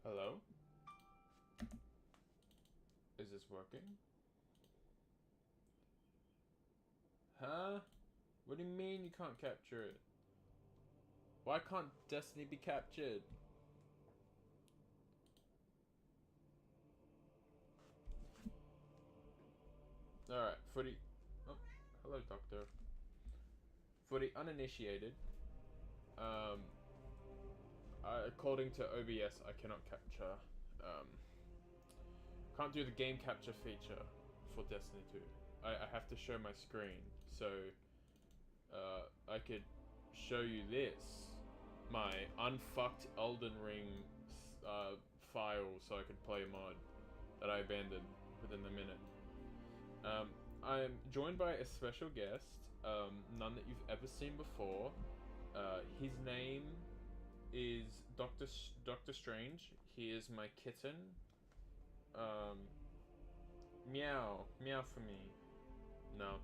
Hello? Is this working? Huh? What do you mean you can't capture it? Why can't Destiny be captured? Alright, for the... Oh, hello, Doctor. For the uninitiated, um, according to OBS, I cannot capture, can't do the game capture feature for Destiny 2. I have to show my screen, so, I could show you this. My unfucked Elden Ring, file so I could play a mod that I abandoned within the minute. I'm joined by a special guest, none that you've ever seen before. His name is Doctor Strange. He is my kitten. Meow. Meow for me. No.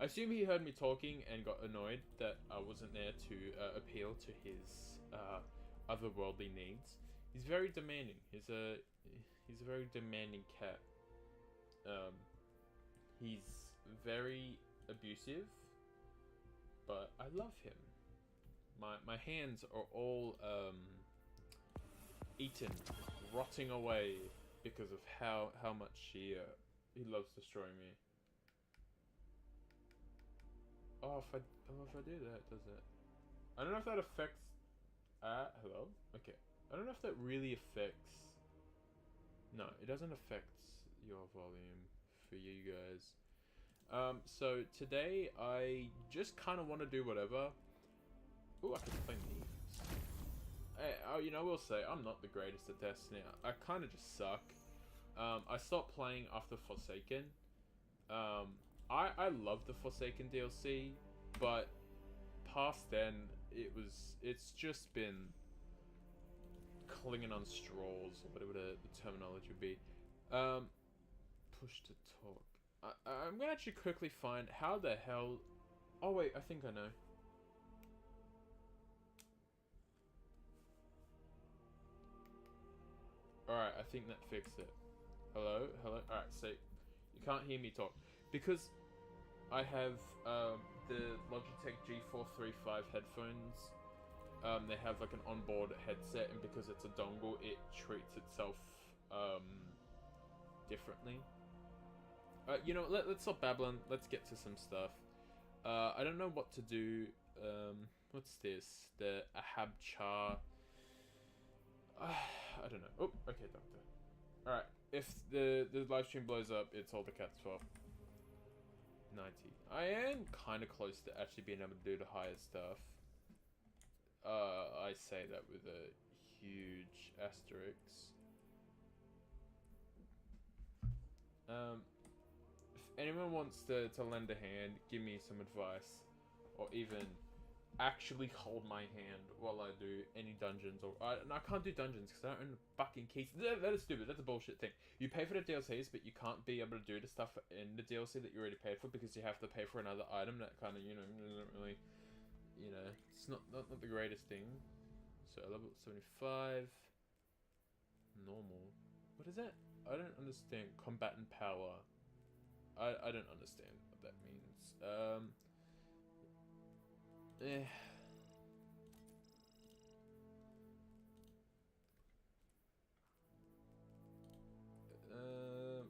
I assume he heard me talking and got annoyed that I wasn't there to appeal to his otherworldly needs. He's very demanding. He's a very demanding cat. He's very abusive, but I love him. My hands are all eaten, rotting away because of how much he loves destroying me. Oh, if I do that, does it? I don't know if that affects. Hello. Okay. I don't know if that really affects. No, it doesn't affect your volume for you guys. So today I just kind of want to do whatever. Ooh, I can play memes. You know, I will say I'm not the greatest at Destiny. I kind of just suck. I stopped playing after Forsaken. I love the Forsaken DLC, but past then it's just been clinging on straws, or whatever the terminology would be. Push to talk. I'm gonna actually quickly find how the hell. Oh wait, I think I know. Alright, I think that fixed it. Hello? Hello? Alright, so you can't hear me talk. Because I have the Logitech G435 headphones. They have like an onboard headset, and because it's a dongle, it treats itself differently. You know, let's stop babbling. Let's get to some stuff. I don't know what to do. What's this? The Ahab Char. I don't know. Oh, okay, Doctor. Alright, if the live stream blows up, it's all the cat's fault. 90. I am kind of close to actually being able to do the higher stuff. I say that with a huge asterisk. If anyone wants to lend a hand, give me some advice, or even actually hold my hand while I do any dungeons, or and I can't do dungeons because I don't own the fucking keys. That is stupid. That's a bullshit thing. You pay for the DLCs, but you can't be able to do the stuff in the DLC that you already paid for because you have to pay for another item that kind of, you know, doesn't really, you know, it's not the greatest thing. So level 75, normal. What is that? I don't understand. Combatant power. I don't understand what that means.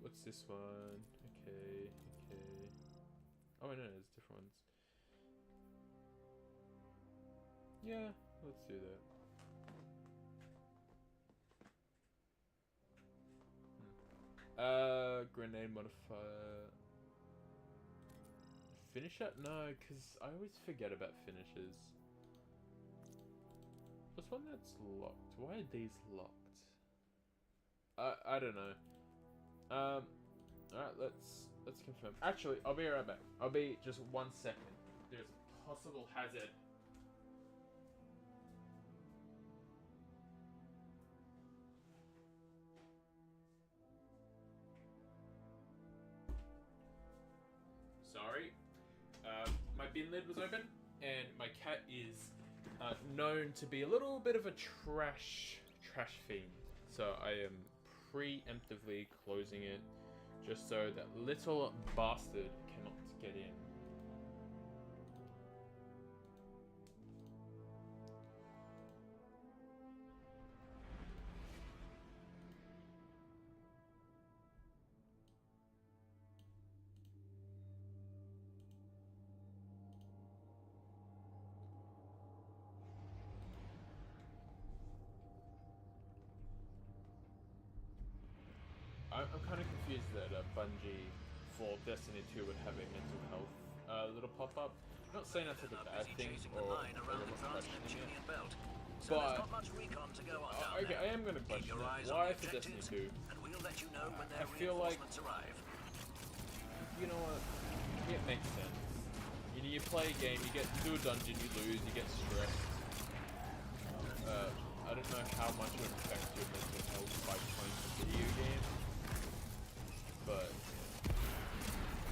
What's this one? Okay. Oh, no, there's different ones. Yeah, let's do that. Grenade modifier. Finisher? No, because I always forget about finishers. What's one that's locked? Why are these locked? I don't know. Alright, let's confirm. Actually, I'll be right back. I'll be just 1 second. There's a possible hazard. Sorry. My bin lid was open, and my cat is known to be a little bit of a trash fiend. So I am preemptively closing it just so that little bastard cannot get in. I'm kind of confused that Bungie for Destiny 2 would have a mental health little pop-up. I'm not saying that's like a bad thing or I'm not questioning it, but okay, I am going to question it. Why for Destiny 2? I feel like, you know what, it makes sense. You know, you play a game, you do a dungeon, you lose, you get stressed. I don't know how much it would affect your mental health by playing a video game. But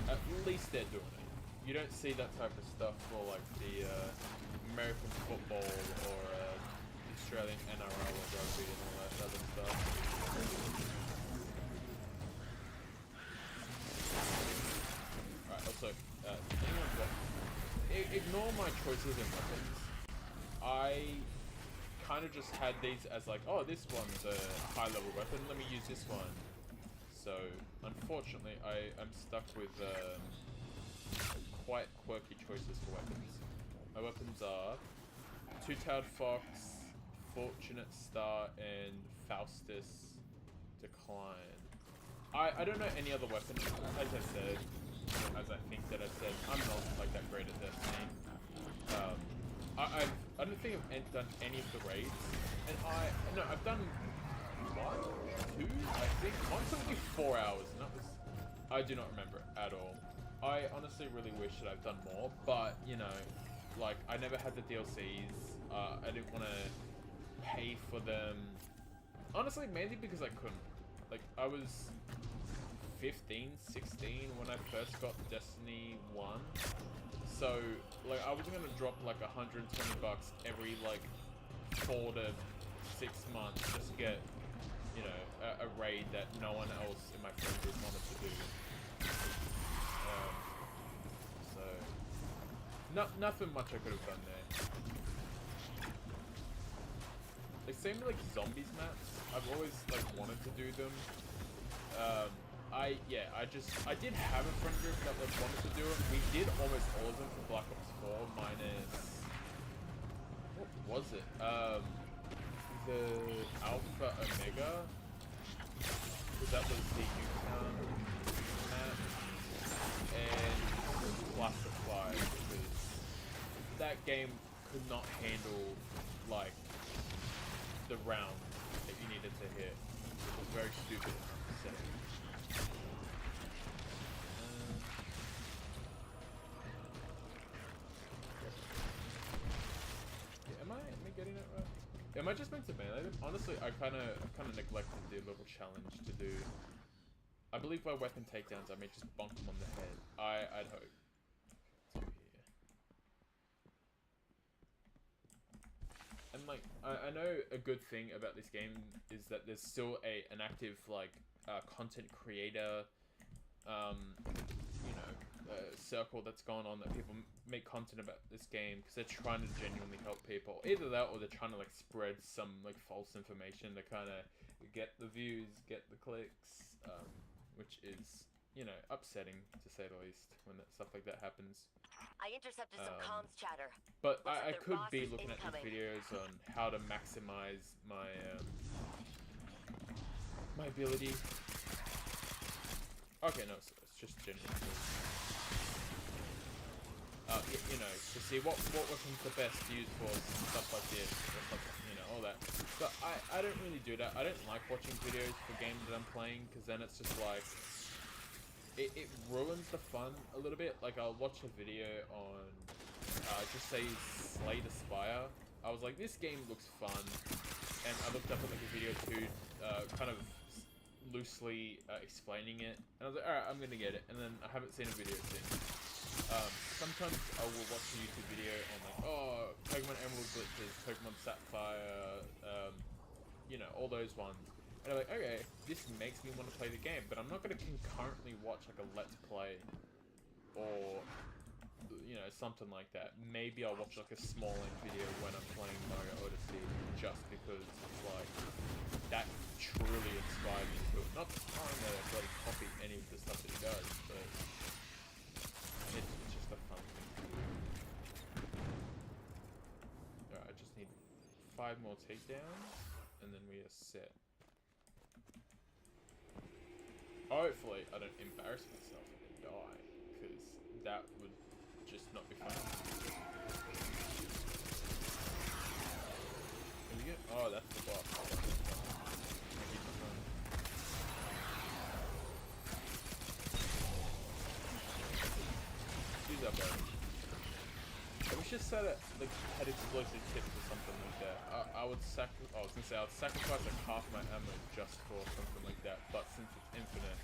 at least they're doing it. You don't see that type of stuff for like the American football or Australian NRL or rugby and all that other stuff. Alright, also, ignore my choices in weapons. I kind of just had these as like, oh, this one's a high level weapon, let me use this one. So, unfortunately, I'm stuck with quite quirky choices for weapons. My weapons are Two-Tailed Fox, Fortunate Star, and Faustus Decline. I don't know any other weapon, as I said, as I think that I said, I'm not like that great at Destiny. I don't think I've done any of the raids, and I've done 1, 2, I think. One took me 4 hours, and that was... I do not remember it at all. I honestly really wish that I've done more, but, you know, like, I never had the DLCs. I didn't want to pay for them. Honestly, mainly because I couldn't. Like, I was 15, 16 when I first got Destiny 1. So, like, I wasn't going to drop, like, 120 bucks every, like, 4 to 6 months just to get, you know, a raid that no one else in my friend group wanted to do. So, nothing much I could have done there. They seem like zombies maps. I've always like wanted to do them. I did have a friend group that like wanted to do it. We did almost all of them for Black Ops 4 minus, what was it? The Alpha Omega. Because that was the Nuketown map. And Classified, because that game could not handle like the round that you needed to hit. It was very stupid setting. Yeah, am I getting it right? Am I just meant to melee them? Honestly, I kind of neglected the little challenge to do. I believe by weapon takedowns, I may just bonk them on the head. I'd hope. And like, I know a good thing about this game is that there's still an active like content creator, you know, circle that's going on, that people make content about this game because they're trying to genuinely help people. Either that, or they're trying to like spread some like false information to kind of get the views, get the clicks, which is, you know, upsetting to say the least when stuff like that happens. I intercepted some comms chatter. But I could be looking at these videos on how to maximize my my ability. Okay, no, it's just general. You know, to see what weapon's the best to use for stuff like this, or stuff, you know, all that. But I don't really do that. I don't like watching videos for games that I'm playing, because then it's just like, it ruins the fun a little bit. Like, I'll watch a video on, just say Slay the Spire. I was like, this game looks fun, and I looked up at like a video too, kind of loosely explaining it, and I was like, alright, I'm gonna get it, and then I haven't seen a video since. Sometimes I will watch a YouTube video on like, oh, Pokemon Emerald glitches, Pokemon Sapphire, you know, all those ones. And I'm like, okay, this makes me want to play the game, but I'm not going to concurrently watch like a Let's Play or, you know, something like that. Maybe I'll watch like a small length video when I'm playing Mario Odyssey, just because it's like, that truly inspired me to do it. Not trying to like copy any of the stuff that he does, but it's just a fun thing to do. Alright, I just need 5 more takedowns, and then we are set. Hopefully, I don't embarrass myself and die, because that would just not be fun. Can we get? Oh, that's the boss. Use up, buddy. We should set it like had explosive tips or something like that. I was gonna say I'd sacrifice like half my ammo just for something like that, but since it's infinite,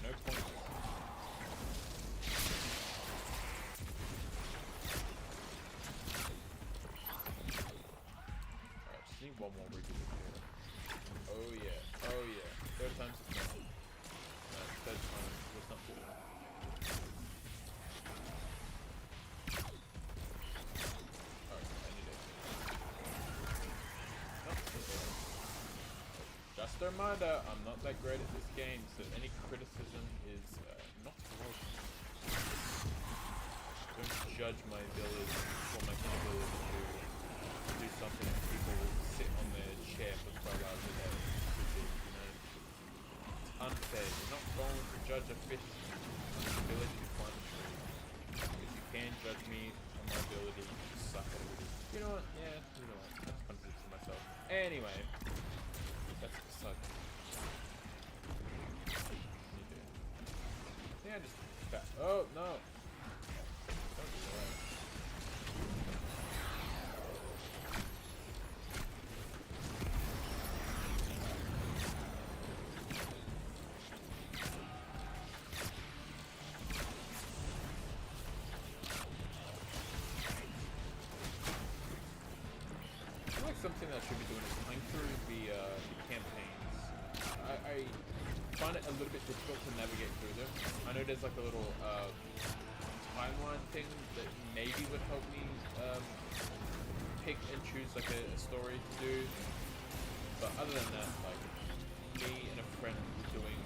no point. Alright, just need one more regular here. Oh yeah, oh yeah. Third time's the charm. No, third time was not good enough. Just a reminder, I'm not that great at this game, so any criticism is not welcome. Don't judge my ability or my inability to do something that people will sit on their chair for 12 hours a day. You know, it's unfair. You're not going to judge a fish on his ability to climb a tree. Because you can judge me on my ability to suck at it. You know what? Yeah, you know what? That's contradicting myself. Anyway. That's beside me. Yeah, just back. Oh no! Don't do that. I feel like something that I should be doing is playing through the campaigns. I find it a little bit difficult to navigate through them. I know there's like a little timeline thing that maybe would help me pick and choose like a story to do. But other than that, like me and a friend were doing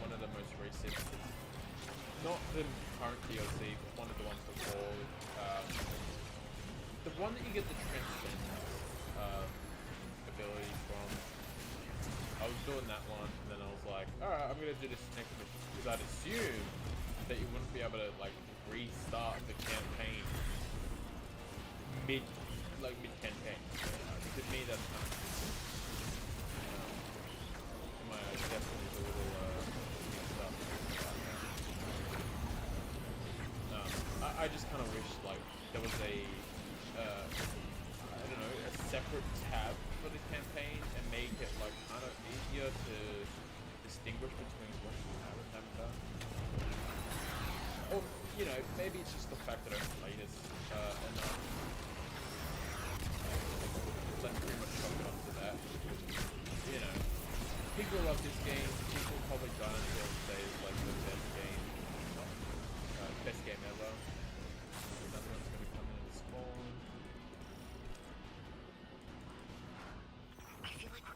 one of the most recent, not the current DLC, but one of the ones before. The one that you get the transcendence ability from. I was doing that one, and then I was like, alright, I'm gonna do this next mission, because I'd assume that you wouldn't be able to, like, restart the campaign mid-campaign. To me, that's kind of my definitely a little mixed up. I just kind of wish, like, there was a, I don't know, a separate tab for the campaign and make it like kind of easier to distinguish between what you have and haven't done. Or, you know, maybe it's just the fact that I haven't played it enough. Let's pretty much chalk it up to that. You know, people love this game. People probably gonna still say it's like the best game. Best game ever. Another one's gonna come in and spawn.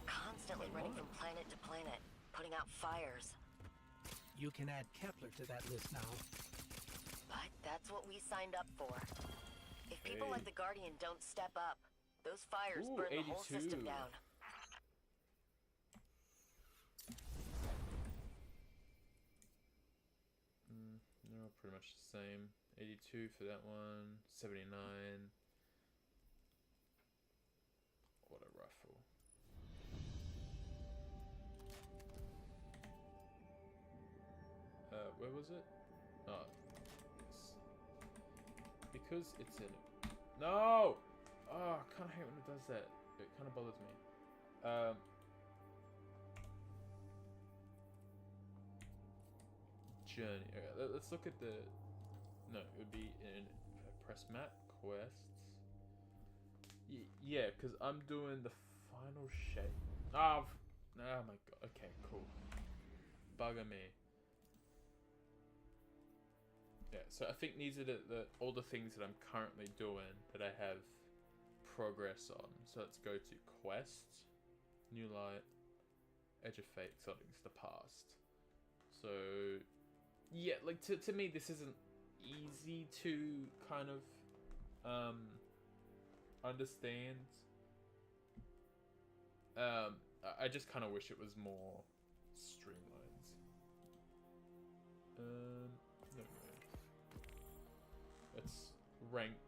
Constantly running from planet to planet, putting out fires. You can add Kepler to that list now. But that's what we signed up for. If people like the Guardian don't step up, those fires burn the whole system down. They're all pretty much the same. 82 for that one. 79. What a rifle. Where was it? Oh, yes. Because it's in it. No! Oh, I kind of hate when it does that. It kind of bothers me. Journey. Okay, let's look at the... No, it would be in press map, quests. Yeah, because I'm doing the final shape. Ah, Oh my god. Okay, cool. Bugger me. Yeah, so I think these are all the things that I'm currently doing that I have progress on. So let's go to quests, new light, edge of fate, exotics, the past. So yeah, like to me this isn't easy to kind of understand. I just kind of wish it was more streamlined. No.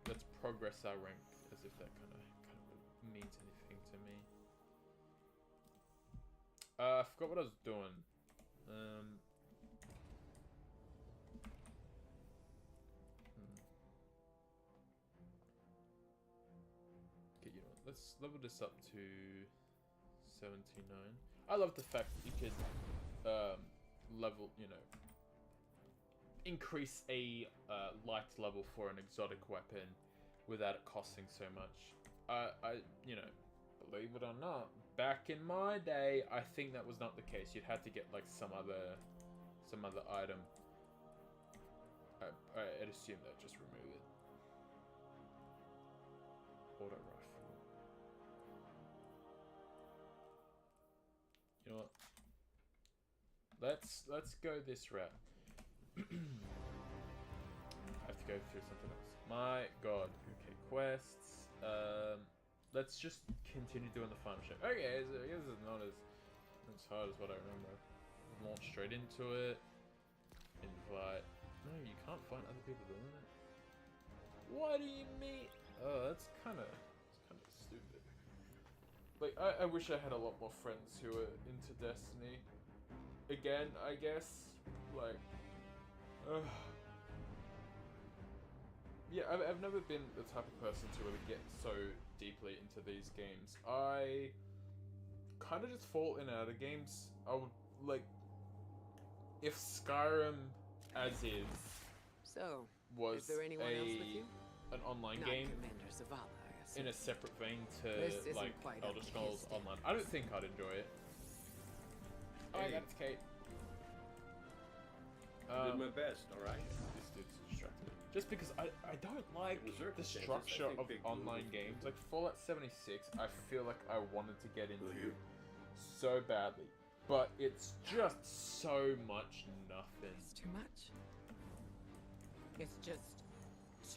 Let's progress our rank, as if that kind of means anything to me. I forgot what I was doing. Okay, you know what? Let's level this up to 79. I love the fact that you could level, increase a light level for an exotic weapon without it costing so much. Believe it or not, back in my day, I think that was not the case. You'd have to get like some other item. I'd assume that just remove it. Auto rifle. You know what? Let's go this route. I have to go through something else. My god. Okay, quests. Let's just continue doing the farm shit. Okay, I guess it's not as hard as what I remember. Launch straight into it. Invite. No, you can't find other people doing it. What do you mean? Oh, that's kind of stupid. Like, I wish I had a lot more friends who are into Destiny. Again, I guess. Like, yeah, I've never been the type of person to really get so deeply into these games. I kind of just fall in and out of games. I would, like, if Skyrim, as is, was is there anyone else with you? an online Not game Commander Zavala, I assume. in a separate vein to, This isn't like, quite Elder up to Scrolls his Online, I don't think I'd enjoy it. Oh, Hey. that's Kate. Did my best, alright? This dude's distracted. Just because I don't like In the the circumstances, structure I think of big online moves. games. Like Fallout 76, I feel like I wanted to get into you? so badly. But it's just so much nothing. It's too much. It's just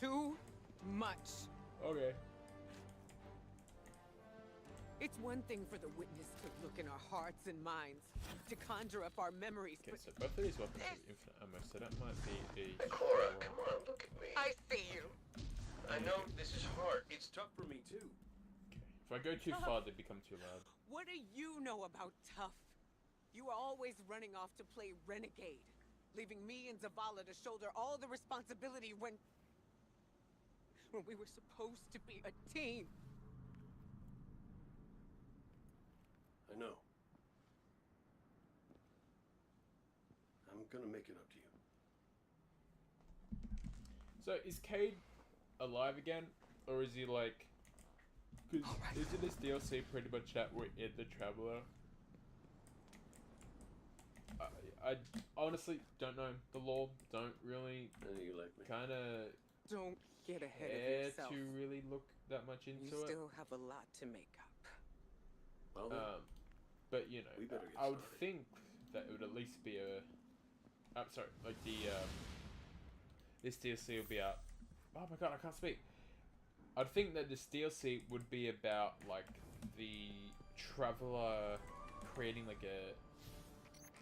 too much. Okay. It's one thing for the witness to look in our hearts and minds, to conjure up our memories, Okay, but so both of these weapons have infinite ammo, so that might be a Cora, struggle. come on, look at me. I see you. I know this is hard. It's tough for me too. Okay. If I go too far, they become too loud. What do you know about tough? You were always running off to play renegade, leaving me and Zavala to shoulder all the responsibility when we were supposed to be a team. I know. I'm gonna make it up to you. So is Cade alive again, or is he like? Because isn't this DLC pretty much that we're in the Traveler? I honestly don't know. The lore don't really I know you like me. kind of Don't get ahead of care yourself. to really look that much into You it. still have a lot to make up. Well, then, But we better get I would started. think that it would at least be a. I'm sorry, like this DLC will be out. Oh my god, I can't speak. I'd think that this DLC would be about like the Traveler creating like a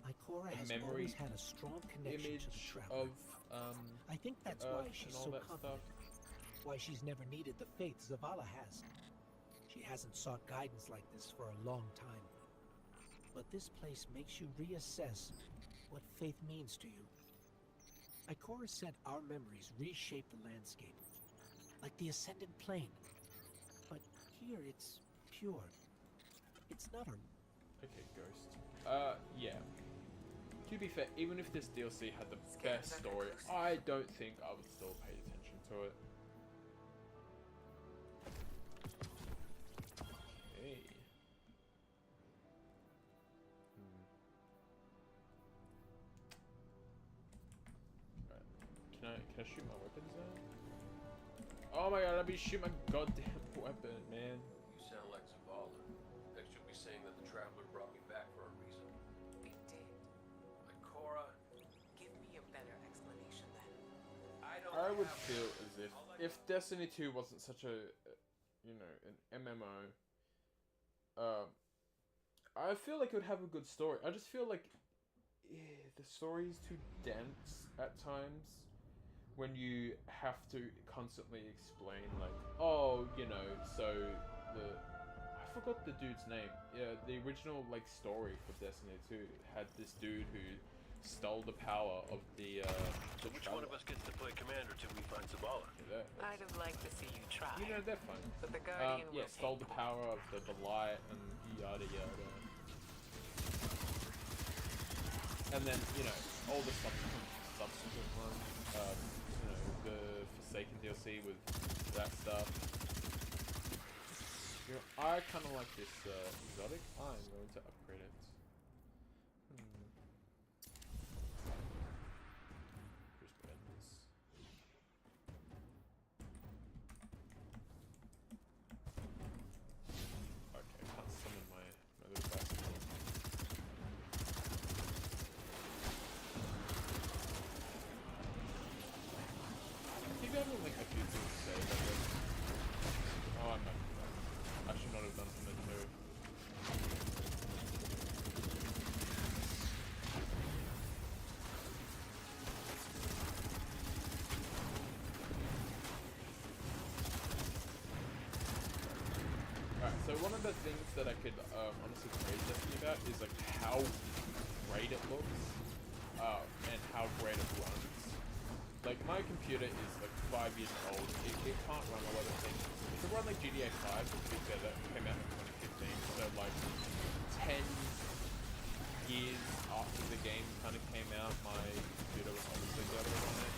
Ikora has memory always had a strong connection to the image Traveler. of I think that's Earth why she's and all so that confident. stuff. Why she's never needed the faith Zavala has. She hasn't sought guidance like this for a long time. But this place makes you reassess what faith means to you. Ikora said our memories reshape the landscape, like the ascended plane. But here it's pure. It's not a... Okay, Ghost. Yeah. To be fair, even if this DLC had the Scans best are story, conclusive. I don't think I would still pay attention to it. Okay. shoot my weapons now? Oh my god, let me shoot my goddamn weapon, man. You sound like Zavala. Next you'll be saying that the Traveler brought me back for a reason. They did. Like Cora, Give me a better explanation then. I would feel as if Destiny 2 wasn't such a, you know, an MMO, I feel like it would have a good story. I just feel like the story is too dense at times when you have to constantly explain, like, oh, you know, so I forgot the dude's name. Yeah, the original, like, story for Destiny 2 had this dude who stole the power of the so which one of us gets to play Commander till we find Zavala? Yeah, I'd have liked to see you try. you know, they're fun. But the Guardian Yeah, will stole take the power of the light and yada yada. And then, you know, all the subsequent ones, you know, the Forsaken DLC with that stuff. You know, I kind of like this exotic. I'm going to upgrade it. Just end this. Okay, I can't summon my little bastard. I think I have like a few things to say about this. Oh, I'm not. I should not have done something too. Alright, so one of the things that I could honestly praise Destiny about is like how great it looks and how great it runs. Like, my computer is like 5 years old. It can't run a lot of things. It can run like GTA 5, which is that came out in 2015. So like 10 years after the game kind of came out, my computer was obviously able to run it.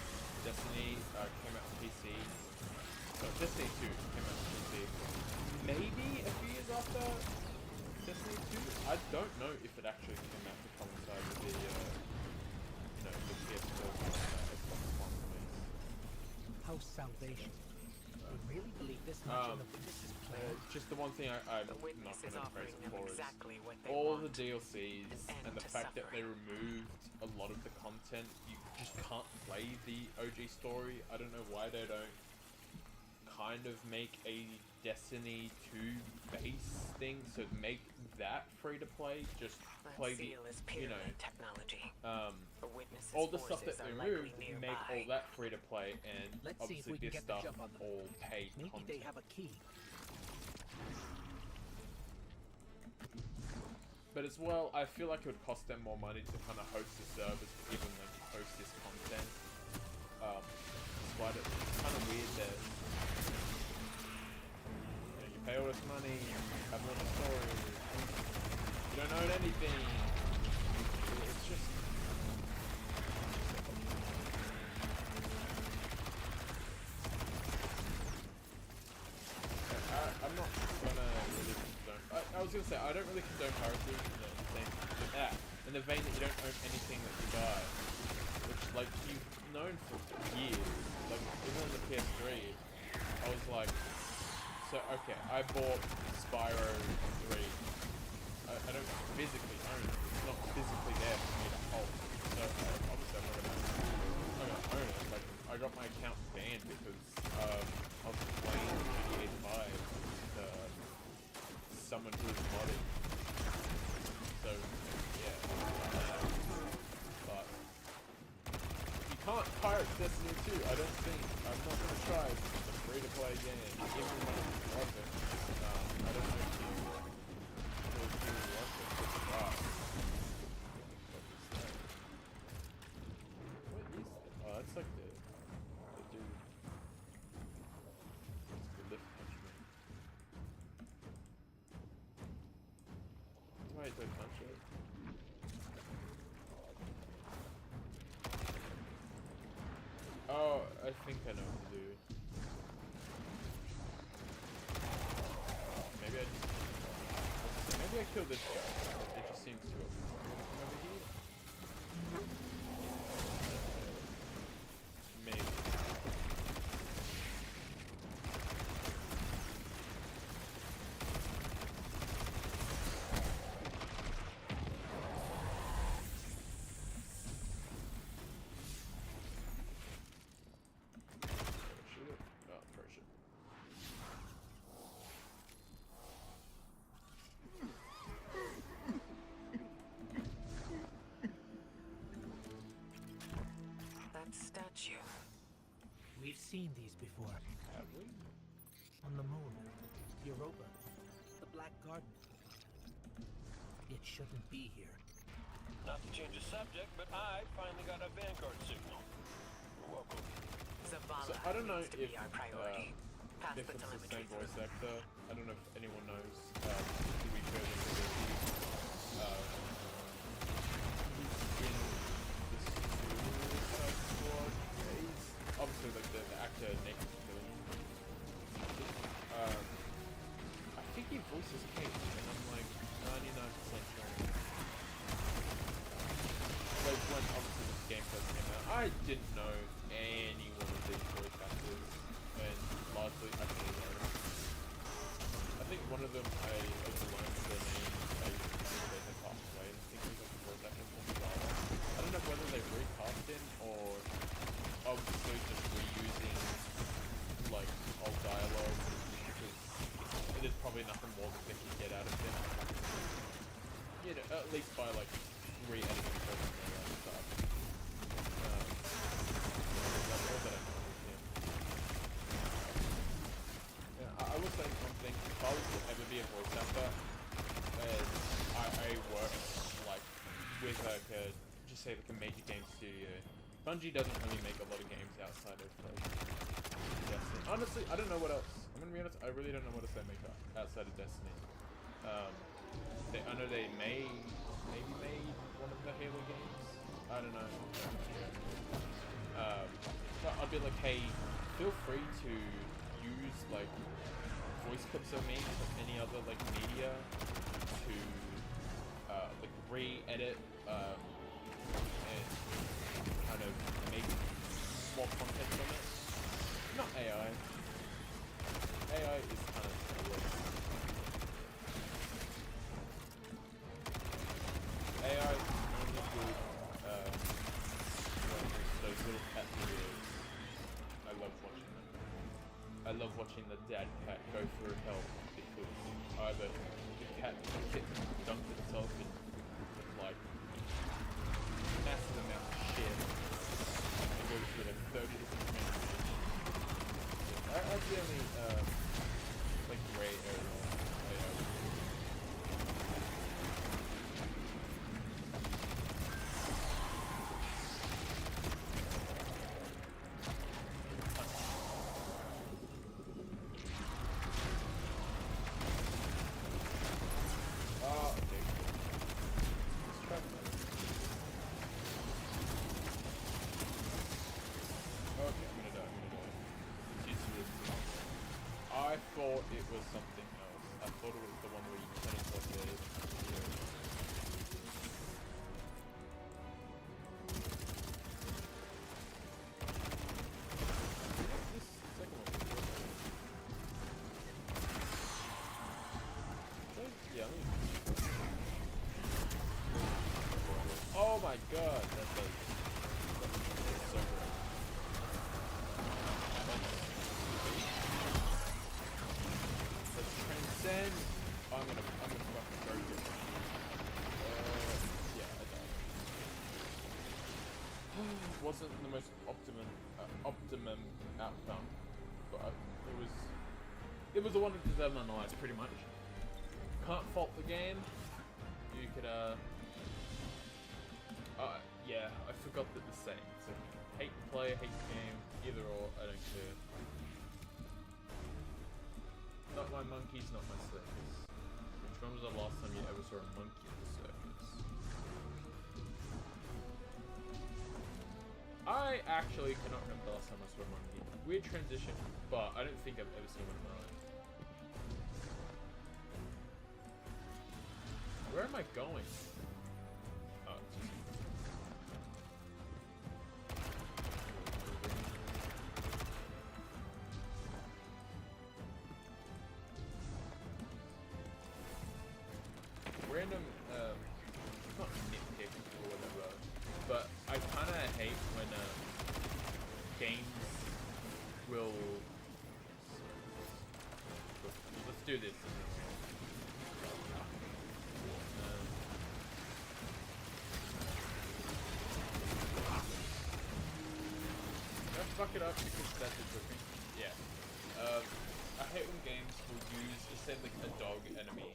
Destiny came out on PC. So Destiny 2 came out on PC. Maybe a few years after Destiny 2. I don't know if it actually came out to coincide with the you know, the PS4 Xbox One release. How's salvation? I really believe this much in the witness's plan. Just the one thing I'm The not witness going is to offering praise them for is exactly what they all want. the DLCs An and the end to fact that they suffering. removed a lot of the content. You just can't play the OG story. I don't know why they don't kind of make a Destiny 2 base thing, so make that free to play. Just That play seal is the, you know, pyramid technology. The witness's all the stuff that forces they are likely removed, make all nearby. that free to play, and Let's see if obviously we can this get the stuff jump on them. all paid Maybe content. they have a key. But as well, I feel like it would cost them more money to kind of host the servers to even like host this content. But it's kind of weird that you pay all this money, you have all the story, you don't own anything. It's just. I'm not gonna really condone. I was gonna say I don't really condone piracy in the same with that. In the vein that you don't own anything that you buy, which like you've known for years. Like even on the PS3, I was like, so okay, I bought Spyro 3. I don't physically own it. It's not physically there for me to hold. So obviously I'm not gonna own it. Like I got my account banned because I was playing GTA 5 with someone who was modding. So yeah, but you can't pirate Destiny 2. I don't think. I'm not gonna try. It's a free-to-play game. Even when it's worth it. I don't know if you really want it. Just try. What is that? Oh, that's like the dude. It's the lift punchman. Wait, don't punch it. Oh, I think I know what to do. Maybe I kill this guy. It just seems to have come over here. Maybe. seen these before. Have we? On the moon. Europa. The Black Garden. It shouldn't be here. Not to change the subject, but I finally got a Vanguard signal. You're welcome. Zavala So I don't know needs to if be our priority. Pass if the it's the telemetry same voice through. actor. I don't know if anyone knows who we heard in the movie. He's in the Suicide Squad. He's obviously like the actor Nathan Fillion. I think he voices Kate, and I'm like 99% sure. Like when obviously this game first came out, I didn't know any one of these voice actors, and largely I didn't know. I think one of them I overlearned their name. They had passed away. I think he was like the voice actor for Zavala. I don't know whether they recast him or obviously just reusing like old dialogue, because there's probably nothing more that they can get out of him. You know, at least by like re-editing certain stuff. That's all that I know with him. Yeah, I will say one thing. If I was to ever be a voice actor, and I work like with like a, just say like a major game studio. Bungie doesn't really make a lot of games outside of like Destiny. Honestly, I don't know what else. I'm gonna be honest. I really don't know what else they make outside of Destiny. I know they maybe made one of the Halo games. I don't know. But I'd be like, hey, feel free to use like voice clips of me from any other like media to like re-edit and kind of make more content from it. Not AI. AI is kind of AI is only good when those little cat videos. I love watching them. I love watching the dad cat go through hell because either the cat dunked itself in like massive amount of shit and goes through like 30 different transformations. That's the only like gray area I would do. Okay. Let's try that. Okay, I'm gonna die. It's useless. I thought it was something else. I thought it was the one where you turn into like the... This second one was worth it. Yeah, let me... Oh my god, that does... That's so great. Let's transcend. I'm gonna fucking go here. Yeah, I died. Wasn't the most optimum outcome, but it was the one that deserved nonetheless, pretty much. Can't fault the game. You could yeah, I forgot that the same. So hate the player, hate the game, either or, I don't care. Not my monkeys, not my circus. Which when was the last time you ever saw a monkey at the circus? I actually cannot remember the last time I saw a monkey. Weird transition, but I don't think I've ever seen one in my life. Where am I going? Oh, it's just... Random, not nitpick or whatever, but I kind of hate when games will... Let's do this. That fuck it up because that's a good thing. Yeah. I hate when games will use, say, like a dog enemy,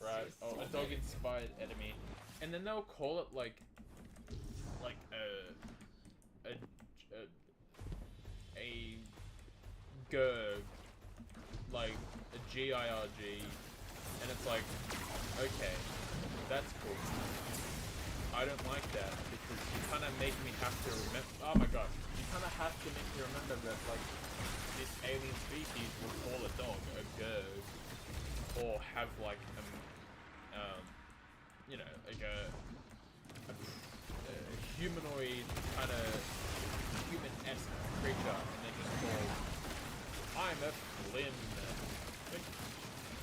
right? Or a dog-inspired enemy, and then they'll call it like a GIRG, like a GIRG, and it's like, okay, that's cool. I don't like that because you kind of make me have to remember. Oh my god, you kind of have to make me remember that like this alien species will call a dog a GIRG, or have like you know, like a humanoid kind of human-esque creature, and they just call, I'm a Flynn. Like,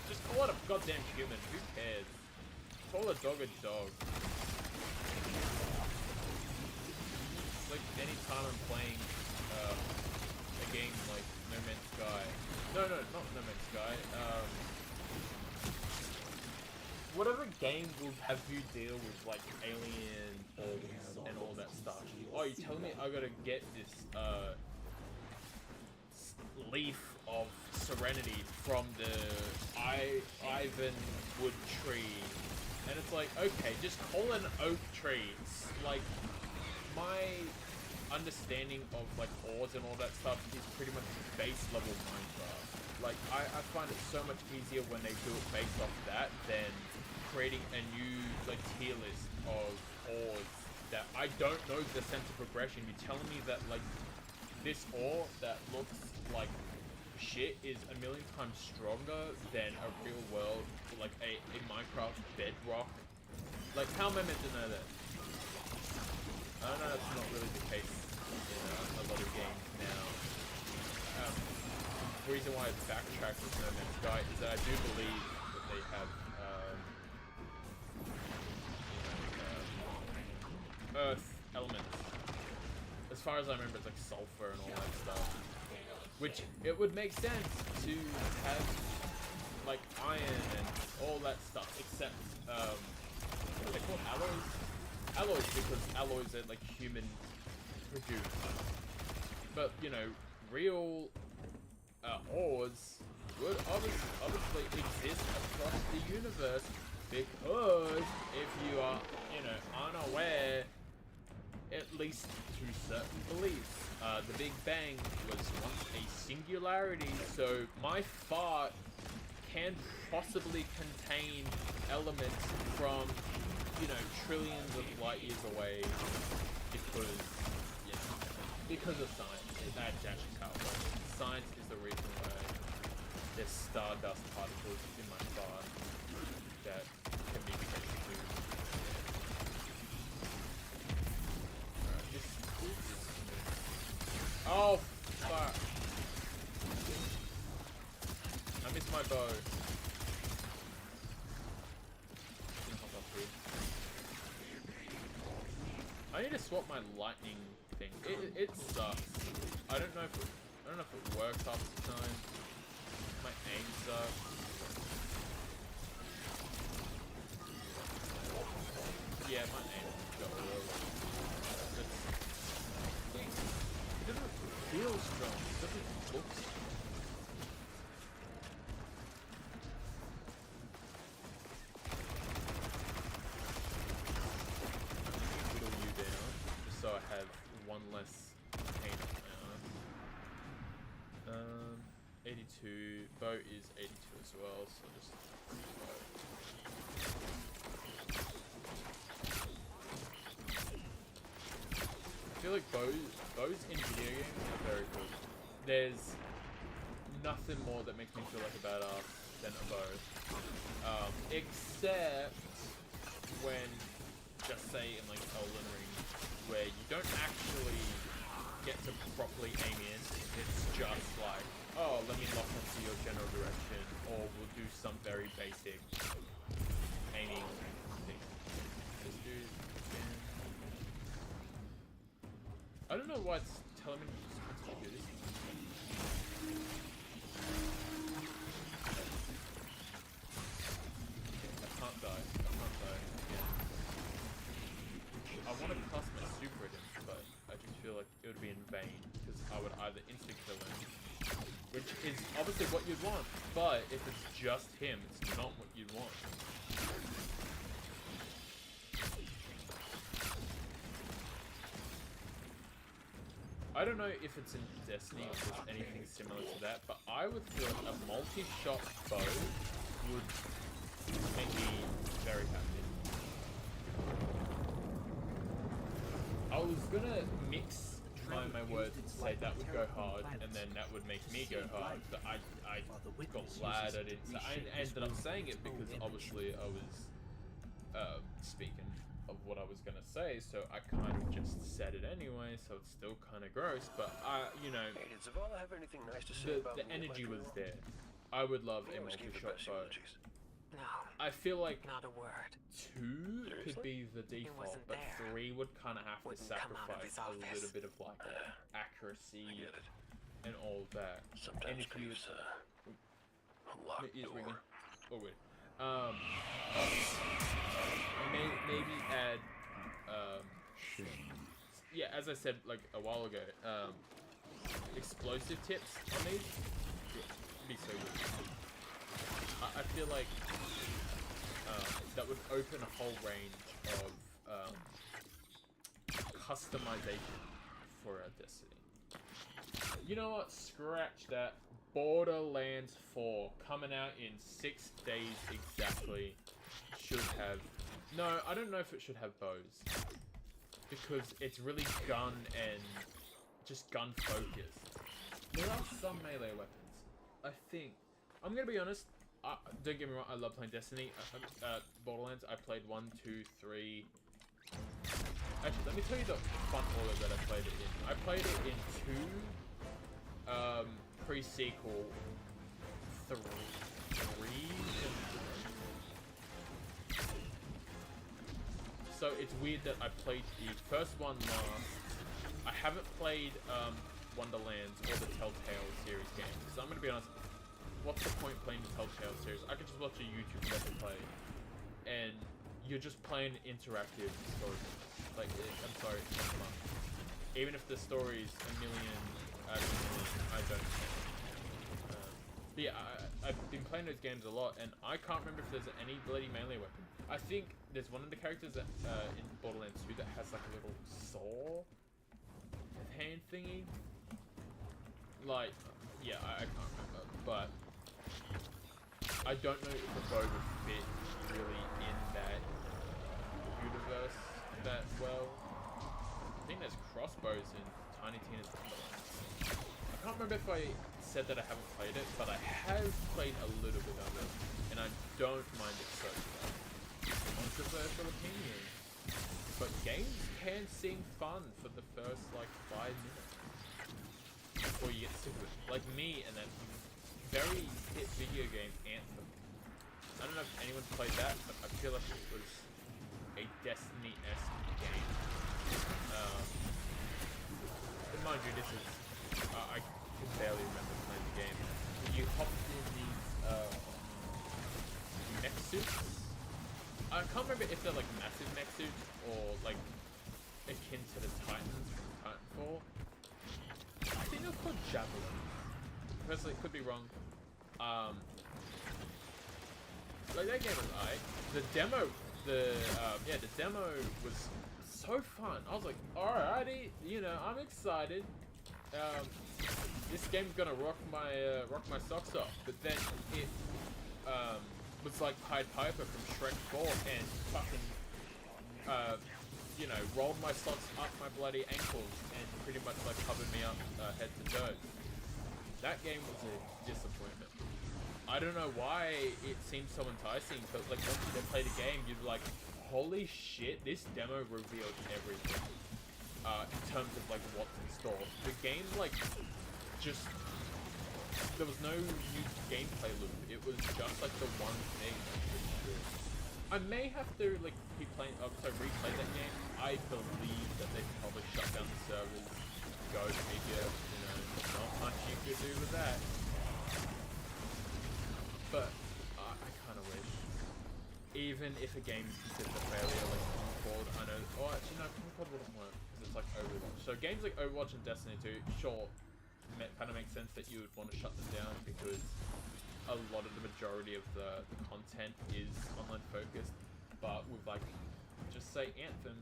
just call it a goddamn human. Who cares? Call a dog a dog. Like anytime I'm playing a game like No Man's Sky. No, not No Man's Sky. Whatever game will have you deal with like alien orbs and all that stuff. Oh, you telling me I gotta get this leaf of serenity from the Ivan wood tree, and it's like, okay, just call it an oak tree. It's like, my understanding of like ores and all that stuff is pretty much base level Minecraft. Like, I find it so much easier when they do it based off that than creating a new like tier list of ores that I don't know the sense of progression. You're telling me that like this ore that looks like shit is a million times stronger than a real world, like a Minecraft bedrock? Like, how am I meant to know that? I don't know, that's not really the case in a lot of games now. The reason why I backtrack with No Man's Sky is that I do believe that they have earth elements. As far as I remember, it's like sulfur and all that stuff. Which, it would make sense to have like iron and all that stuff, except what are they called? Alloys? Alloys, because alloys are like human produced. But, you know, real ores would obviously exist across the universe, because if you are, you know, unaware, at least to certain beliefs, the Big Bang was once a singularity, so my fart can possibly contain elements from, you know, trillions of light years away, because, you know, because of science. That's actually how it works. Science is the reason why there's stardust particles in my fart that can be traced to. Oh, fuck. I missed my bow. I need to swap my lightning thing. It sucks. I don't know if it works half the time. My aim sucks. Yeah, my aim got real. It doesn't feel strong. It doesn't look strong. Whittle you down, just so I have one less paint on my arm. 82. Bow is 82 as well, so just bow. I feel like bows in video games are very cool. There's nothing more that makes me feel like a badass than a bow. Except when, just say in like Elden Ring, where you don't actually get to properly aim in. It's just like, oh, let me lock onto your general direction, or we'll do some very basic aiming thing. This dude, again. I don't know why it's telling me to do this. I can't die. Yeah. I want to cast my super at him, but I just feel like it would be in vain, because I would either which is obviously what you'd want. But if it's just him, it's not what you'd want. I don't know if it's in Destiny or if there's anything similar to that, but I would feel like a multi-shot bow would make me very happy. I was gonna mix my words and say that would go hard, and then that would make me go hard, but I got glad I didn't say. I ended up saying it because obviously I was speaking of what I was gonna say, so I kind of just said it anyway, so it's still kind of gross, but you know, Hey, did Zavala have anything nice to say about the me and my energy was crew? there. I would love You a always give the multi-shot best bow. eulogies. No, I feel like not a word. 2 could be the default, wasn't but there. 3 would kind of have to Wouldn't come out of sacrifice his a office. little bit of like accuracy I get it. and all that. Sometimes And if you grief's a locked It is door. ringing. Oh wait. Maybe add yeah, as I said like a while ago, explosive tips on these would be so good. I feel like that would open a whole range of customization for a Destiny. You know what? Scratch that. Borderlands 4 coming out in 6 days exactly. Should have. No, I don't know if it should have bows. Because it's really gun and just gun focused. There are some melee weapons. I think. I'm gonna be honest. Don't get me wrong. I love playing Destiny. Borderlands. I played 1, 2, 3. Actually, let me tell you the fun order that I played it in. I played it in 2. Pre-sequel 3 so it's weird that I played the first one last. I haven't played Wonderlands or the Telltale series games, so I'm gonna be honest, what's the point playing the Telltale series? I could just watch a YouTube let's play and you're just playing interactive story. Like, I'm sorry, it's not fun. Even if the story's a million, I don't care. But yeah, I've been playing those games a lot, and I can't remember if there's any bloody melee weapon. I think there's one of the characters that in Borderlands 2 that has like a little saw hand thingy. Like, yeah, I can't remember, but I don't know if the bow would fit really in that universe that well. I think there's crossbows in Tiny Tina's Wonderlands. I can't remember if I said that I haven't played it, but I have played a little bit of it, and I don't mind it so far. Controversial opinion, but games can seem fun for the first like 5 minutes before you get sick of it. Like me and that very hit video game Anthem. I don't know if anyone's played that, but I feel like it was a Destiny-esque game. And mind you, this is I can barely remember playing the game. You hopped in these mech suits. I can't remember if they're like massive mech suits or like akin to the Titans from Titanfall. I think they're called Javelins. Personally, could be wrong. Like that game was alright. The demo, the demo was so fun. I was like, alrighty, you know, I'm excited. This game's gonna rock my socks off. But then it was like Pied Piper from Shrek 4 and fucking you know, rolled my socks up my bloody ankles and pretty much like covered me up head to toe. That game was a disappointment. I don't know why it seemed so enticing, but like once you play the game, you're like, holy shit, this demo revealed everything. In terms of like what's in store. The game like just there was no new gameplay loop. It was just like the one thing that was good. I may have to like replay that game. I believe that they probably shut down the servers, go figure, you know, not much you could do with that. But I kind of wish, even if a game is considered a failure, like Concord, I know. Oh, actually no, Concord wouldn't work because it's like Overwatch. So games like Overwatch and Destiny 2, sure, kind of makes sense that you would want to shut them down because a lot of the majority of the content is online focused. But with like, just say Anthem,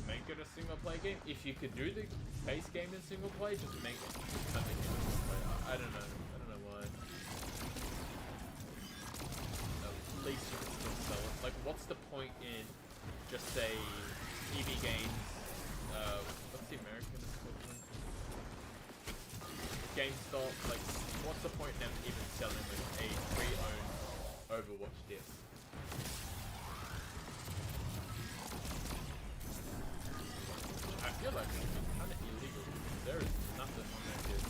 make it a single player game. If you could do the base game in single play, just make it something in single player. I don't know why. At least you can still sell it. Like, what's the point in just say EB Games? What's the American equivalent? GameStop. Like, what's the point in them even selling like a pre-owned Overwatch disc? I feel like it's kind of illegal. There is nothing on that disc.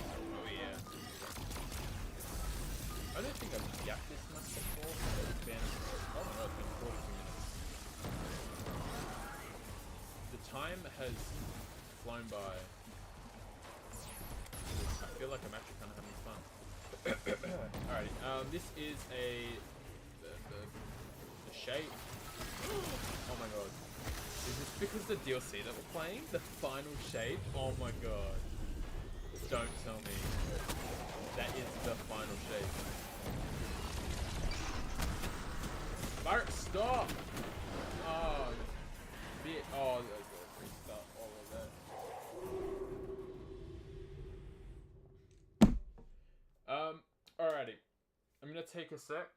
Oh yeah. I don't think I've yapped this much before. It's been, oh my god, it's been 42 minutes. The time has flown by. I feel like I'm actually kind of having fun. Alrighty, this is the shape. Oh my god. Is this because the DLC that we're playing? The final shape? Oh my god. Don't tell me. That is the final shape. Barrett, stop! Oh, bit. Oh, restart all of that. Alrighty. I'm gonna take a sec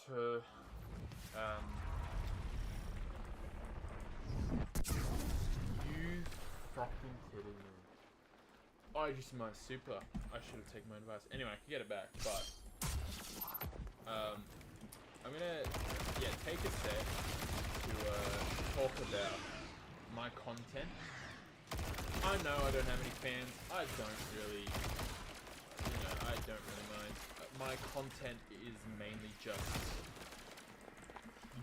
to, you fucking kidding me. Oh, I just my super. I should have taken my advice. Anyway, I can get it back, but, I'm gonna, yeah, take a sec to, talk about my content. I know I don't have any fans. I don't really, I don't really mind. My content is mainly just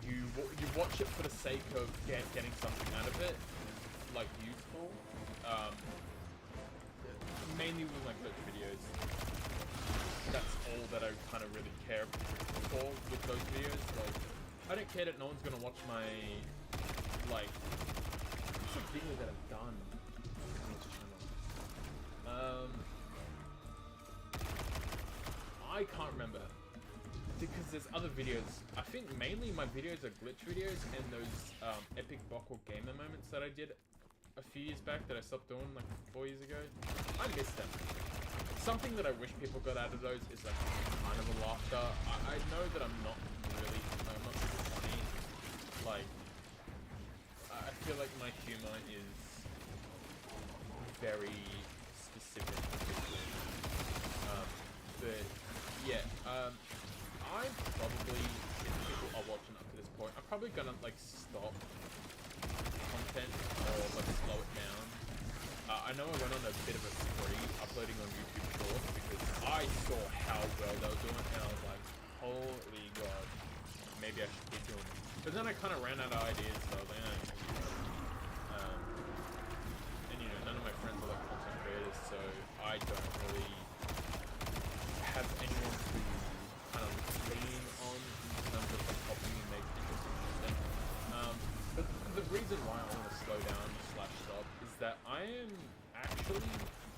you watch it for the sake of getting something out of it, like useful. Mainly with my glitch videos. That's all that I kind of really care for with those videos. Like, I don't care that no one's gonna watch my like. It's a video that I've done on this channel. I can't remember because there's other videos. I think mainly my videos are glitch videos and those epic Bockwell gamer moments that I did a few years back that I stopped doing like 4 years ago. I miss them. Something that I wish people got out of those is like kind of a laughter. I know that I'm not super funny. Like, I feel like my humor is very specific to people. But yeah, I'm probably, if people are watching up to this point, I'm probably gonna like stop content or like slow it down. I know I went on a bit of a spree uploading on YouTube Shorts because I saw how well they were doing and I was like, holy god, maybe I should keep doing it. But then I kind of ran out of ideas, so then and none of my friends are like content creators, so I don't really have anyone to kind of lean on in terms of like helping me make interesting content. But the reason why I want to slow down / stop is that I am actually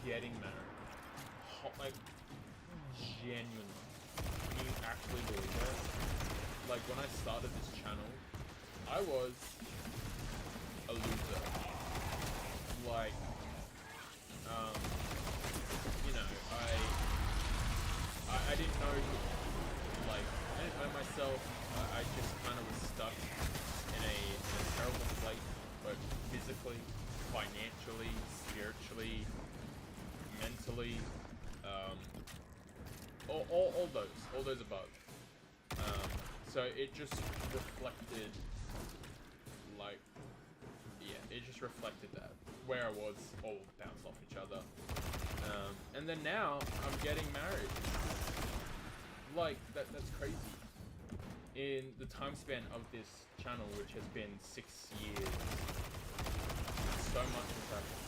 getting married. Like, genuinely. Can you actually believe that? Like, when I started this channel, I was a loser. Like, I didn't know, like, I didn't know myself. I just kind of was stuck in a terrible place, but physically, financially, spiritually, mentally, all those above. So it just reflected, like, yeah, it just reflected that where I was, all bounced off each other. And then now I'm getting married. Like, that's crazy. In the time span of this channel, which has been 6 years, so much has happened.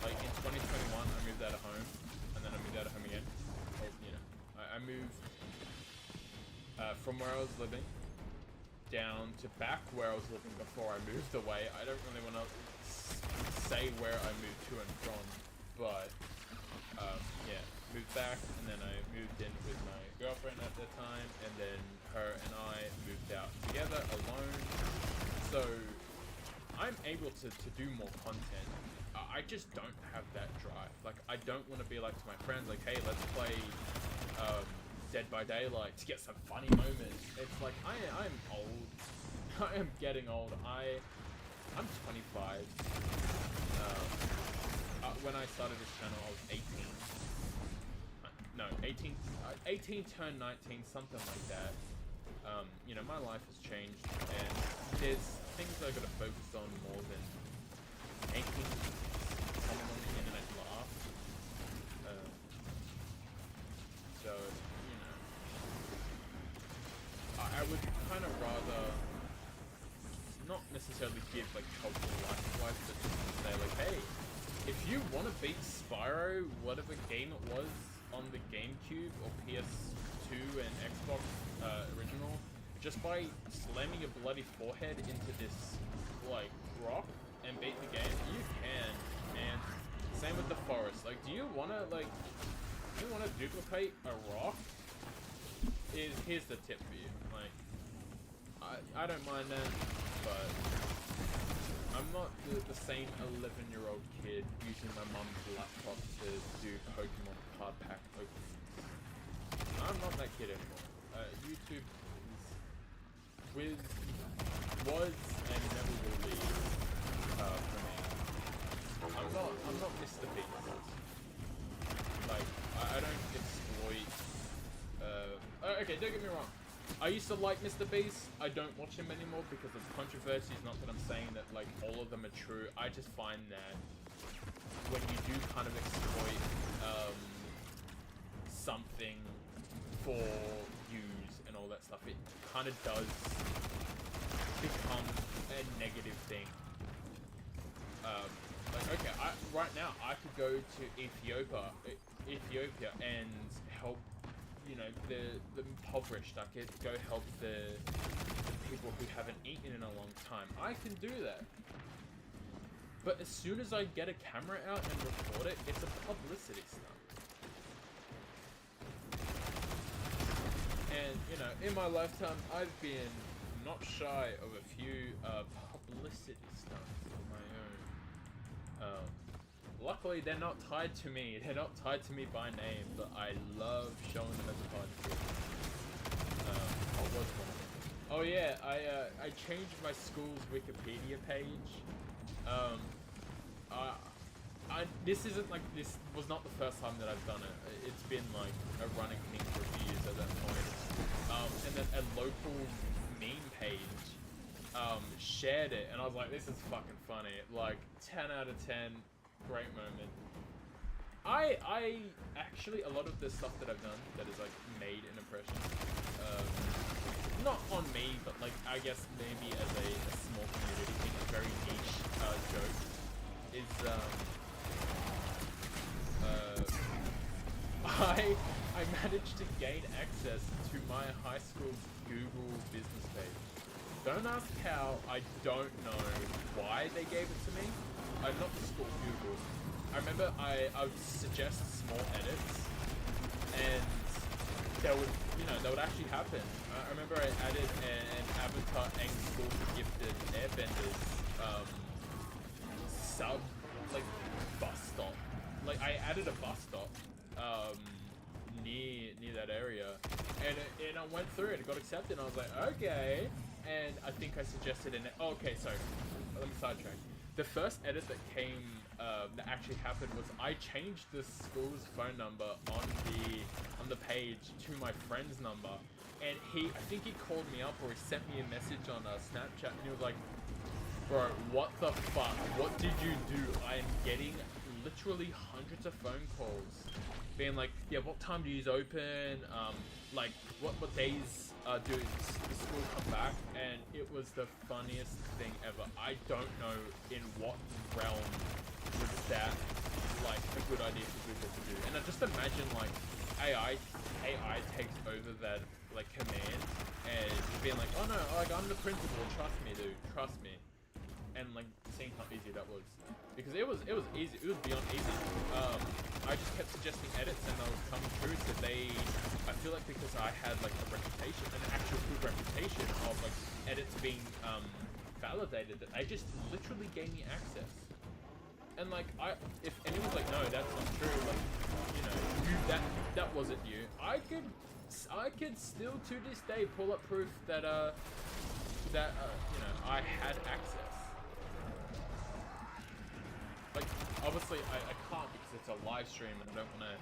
Like, in 2021, I moved out of home, and then I moved out of home again. I moved from where I was living down to back where I was living before I moved away. I don't really want to say where I moved to and from, but yeah, moved back, and then I moved in with my girlfriend at the time, and then her and I moved out together alone. So I'm able to do more content. I just don't have that drive. Like, I don't want to be like to my friends, like, hey, let's play Dead by Daylight to get some funny moments. It's like, I'm old. I am getting old. I'm 25. When I started this channel, I was 18. No, 18. 18 turned 19, something like that. You know, my life has changed, and there's things I gotta focus on more than making someone on the internet laugh. So, you know, I would kind of rather not necessarily give like helpful life advice, but just say like, hey, if you want to beat Spyro, whatever game it was on the GameCube or PS2 and Xbox original, just by slamming your bloody forehead into this like rock and beat the game, you can. And same with the forest. Like, do you wanna duplicate a rock? Here's the tip for you. Like, I don't mind that, but I'm not the same 11-year-old kid using my mum's laptop to do Pokemon card pack openings. I'm not that kid anymore. YouTube was and never will be for me. I'm not Mr. Beast. Like, I don't exploit. Okay, don't get me wrong. I used to like Mr. Beast. I don't watch him anymore because of controversies. Not that I'm saying that like all of them are true. I just find that when you do kind of exploit something for views and all that stuff, it kind of does become a negative thing. Like, okay, right now I could go to Ethiopia and help, you know, the impoverished. I could go help the people who haven't eaten in a long time. I can do that. But as soon as I get a camera out and record it, it's a publicity stunt. And, you know, in my lifetime, I've been not shy of a few publicity stunts of my own. Luckily, they're not tied to me. They're not tied to me by name, but I love showing them as a part of it. I was one of them. Oh yeah, I changed my school's Wikipedia page. This was not the first time that I've done it. It's been like a running thing for a few years at that point. And then a local meme page shared it, and I was like, this is fucking funny. Like, 10 out of 10, great moment. I actually, a lot of the stuff that I've done that is like made an impression, not on me, but like I guess maybe as a small community thing, a very niche joke, is I managed to gain access to my high school's Google business page. Don't ask how, I don't know why they gave it to me. I'm not the school Google. I remember I would suggest small edits, and they would actually happen. I remember I added an Avatar Ang School for Gifted Airbenders sub, like, bus stop. Like, I added a bus stop near that area, and I went through it. It got accepted, and I was like, okay. And I think I suggested okay, sorry. Let me sidetrack. The first edit that came, that actually happened was I changed the school's phone number on the page to my friend's number, and I think he called me up or he sent me a message on Snapchat, and he was like, bro, what the fuck? What did you do? I am getting literally hundreds of phone calls being like, yeah, what time do you open? Like, what days do the school come back? And it was the funniest thing ever. I don't know in what realm was that like a good idea for Google to do. And I just imagine, like, AI takes over that like command and being like, oh no, like I'm the principal, trust me, dude, trust me, and like seeing how easy that was, because it was easy, it was beyond easy. I just kept suggesting edits and I was coming through, so I feel like because I had like a reputation, an actual good reputation of like edits being validated, that they just literally gave me access. And like, if anyone's like, no, that's not true, like, you know, that wasn't you, I could still to this day pull up proof that you know, I had access. Like, obviously I can't because it's a live stream and I don't want to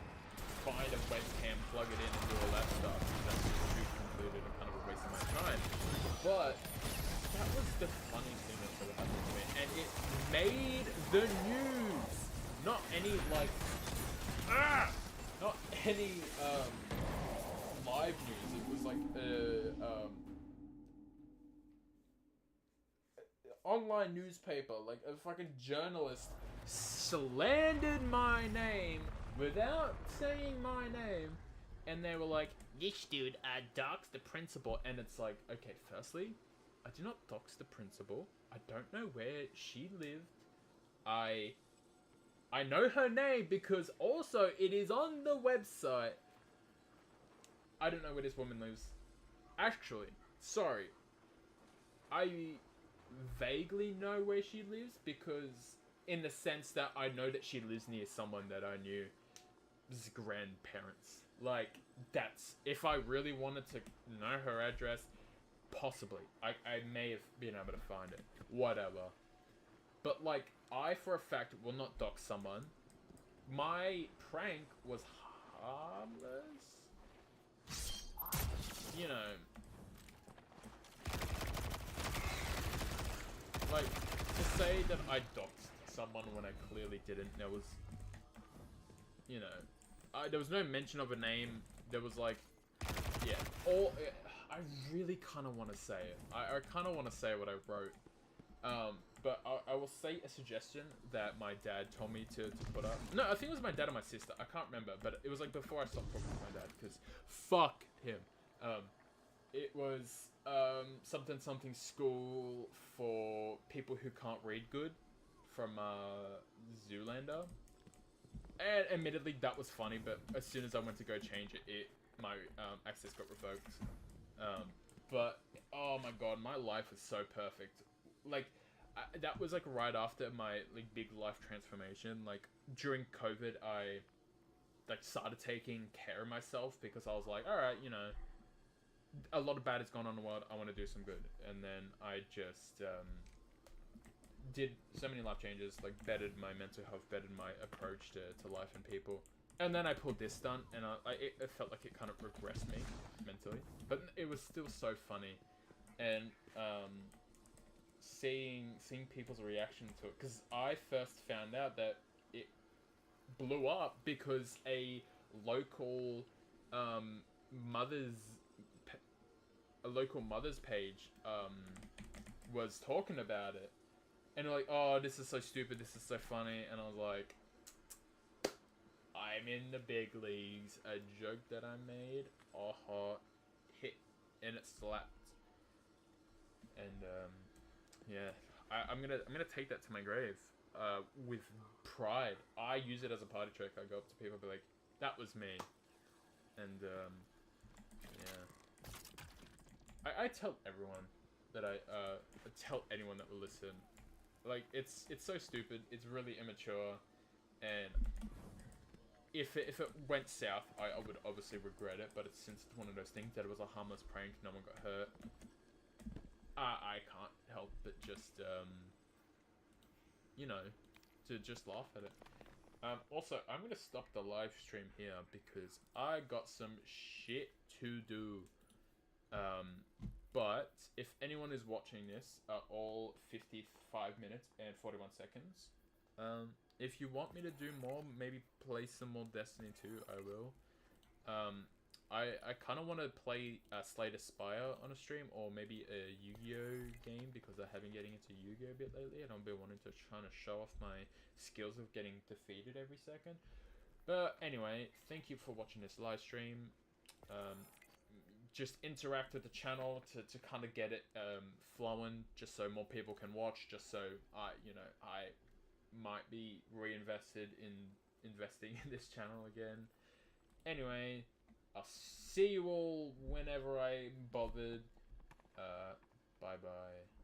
find a webcam, plug it in and do all that stuff. That's just too convoluted and kind of a waste of my time. But that was the funniest thing that's ever happened to me, and it made the news. Not any like, not any live news. It was like online newspaper, like a fucking journalist slandered my name without saying my name, and they were like, this dude doxed the principal, and it's like, okay, firstly, I did not dox the principal. I don't know where she lived. I know her name because also it is on the website. I don't know where this woman lives. Actually, sorry. I vaguely know where she lives because in the sense that I know that she lives near someone that I knew his grandparents. Like, that's, if I really wanted to know her address, possibly. I may have been able to find it. Whatever. But, like, I, for a fact, will not dox someone. My prank was harmless. You know. Like, to say that I doxed someone when I clearly didn't, there was, you know, there was no mention of a name. There was, like, yeah, I really kind of want to say it. I kind of want to say what I wrote. But I will say a suggestion that my dad told me to put up. No, I think it was my dad and my sister. I can't remember, but it was like before I stopped talking to my dad, because fuck him. It was something school for people who can't read good from Zoolander. And admittedly, that was funny, but as soon as I went to go change it, my access got revoked. But oh my god, my life was so perfect. Like, that was like right after my like big life transformation. Like during COVID, I like started taking care of myself because I was like, all right, you know, a lot of bad has gone on in the world. I want to do some good, and then I just did so many life changes, like bettered my mental health, bettered my approach to life and people. And then I pulled this stunt, and it felt like it kind of regressed me mentally, but it was still so funny, and seeing people's reaction to it, because I first found out that it blew up because a local mother's page was talking about it, and they're like, oh, this is so stupid, this is so funny, and I was like, I'm in the big leagues. A joke that I made, hit, and it slapped. And yeah, I'm gonna take that to my grave, with pride. I use it as a party trick. I go up to people and be like, that was me. And yeah, I tell everyone that I tell anyone that will listen. Like, it's so stupid. It's really immature, and if it went south, I would obviously regret it, but since it's one of those things that it was a harmless prank, no one got hurt, I can't help but just, you know, to just laugh at it. Also, I'm going to stop the live stream here because I got some shit to do. But if anyone is watching this, all 55 minutes and 41 seconds, if you want me to do more, maybe play some more Destiny 2, I will. I kind of want to play Slay the Spire on a stream, or maybe a Yu-Gi-Oh game, because I have been getting into Yu-Gi-Oh a bit lately, and I've been wanting to try to show off my skills of getting defeated every second. But anyway, thank you for watching this live stream. Just interact with the channel to kind of get it flowing, just so more people can watch, just so I might be reinvested in investing in this channel again. Anyway, I'll see you all whenever I'm bothered. Bye bye.